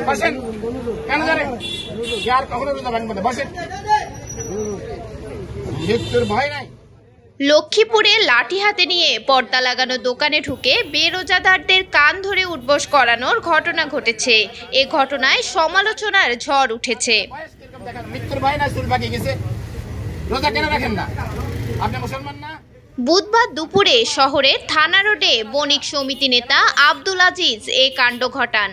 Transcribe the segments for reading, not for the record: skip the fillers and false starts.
বসেন কেন জানেন আর কখনো রোজা ভাঙবে না, বসেন, মৃত্যুর ভয় নাই। লক্ষ্মীপুরে লাঠি হাতে নিয়ে পর্দা লাগানো দোকানে ঢুকে বেরোজাদারদের কান ধরে উঠবোস করানোর ঘটনা ঘটেছে। এ ঘটনায় সমালোচনার ঝড় উঠেছে। মৃত্যুর ভয় নাই, চুল পাকিয়ে গেছে, রোজা কেন রাখেন না? আপনি মুসলমান না? বুধবার দুপুরে শহরের থানা রোডে বণিক সমিতি নেতা আব্দুল আজিজ এ কাণ্ড ঘটান।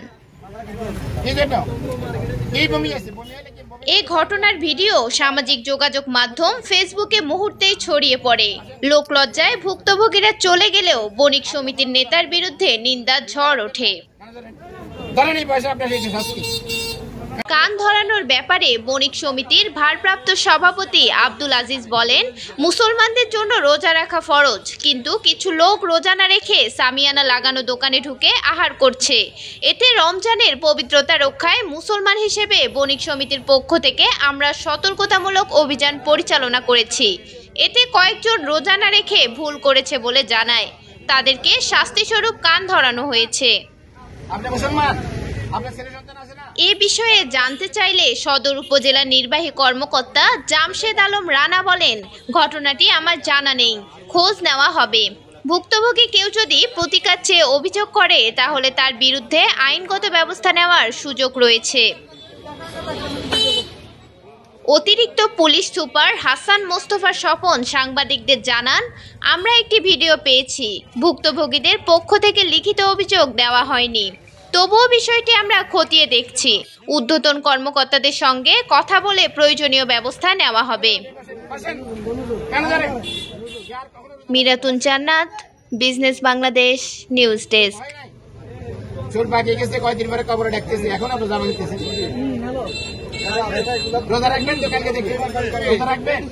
এ ঘটনার ভিডিও সামাজিক যোগাযোগ মাধ্যম ফেসবুকে মুহূর্তেই ছড়িয়ে পড়ে। লোকলজ্জায় ভুক্তভোগীরা চলে গেলেও বণিক সমিতির নেতার বিরুদ্ধে নিন্দার ঝড় ওঠে। কান ধরানোর ব্যাপারে বণিক সমিতির ভারপ্রাপ্ত সভাপতি আব্দুল আজিজ বলেন, মুসলমানদের জন্য রোজা রাখা ফরজ, কিন্তু কিছু লোক রোজা না রেখে সামিয়ানা লাগানো দোকানে ঢুকে আহার করছে। এতে রমজানের পবিত্রতা রক্ষায় মুসলমান হিসেবে বণিক সমিতির পক্ষ থেকে আমরা সতর্কতামূলক অভিযান পরিচালনা করেছি। এতে কয়েকজন রোজা না রেখে ভুল করেছে বলে জানায়। তাদেরকে শাস্তিস্বরূপ কান ধরানো হয়েছে। এ বিষয়ে জানতে চাইলে সদর উপজেলা নির্বাহী কর্মকর্তা জামশেদ আলম রানা বলেন, ঘটনাটি আমার জানা নেই, খোঁজ নেওয়া হবে। ভুক্তভোগী কেউ যদি প্রতিকার চেয়ে অভিযোগ করে তাহলে তার বিরুদ্ধে আইনগত ব্যবস্থা নেওয়ার সুযোগ রয়েছে। অতিরিক্ত পুলিশ সুপার হাসান মোস্তফা স্বপন সাংবাদিকদের জানান, আমরা একটি ভিডিও পেয়েছি, ভুক্তভোগীদের পক্ষ থেকে লিখিত অভিযোগ দেওয়া হয়নি। তবুও বিষয়টি আমরা খতিয়ে দেখছি। ঊর্ধ্বতন কর্মকর্তাদের সঙ্গে কথা বলে প্রয়োজনীয় ব্যবস্থা নেওয়া হবে। মিরাতুন জান্নাত, বিজনেস বাংলাদেশ নিউজ ডেস্ক। চুল পাকিয়ে গেছে, কয়দিন পরে কবরে ডাকতেছি, এখন আপনি জামা নিতেছেন। রোজা রাখবেন তো, কালকে দেখে রোজা রাখবেন।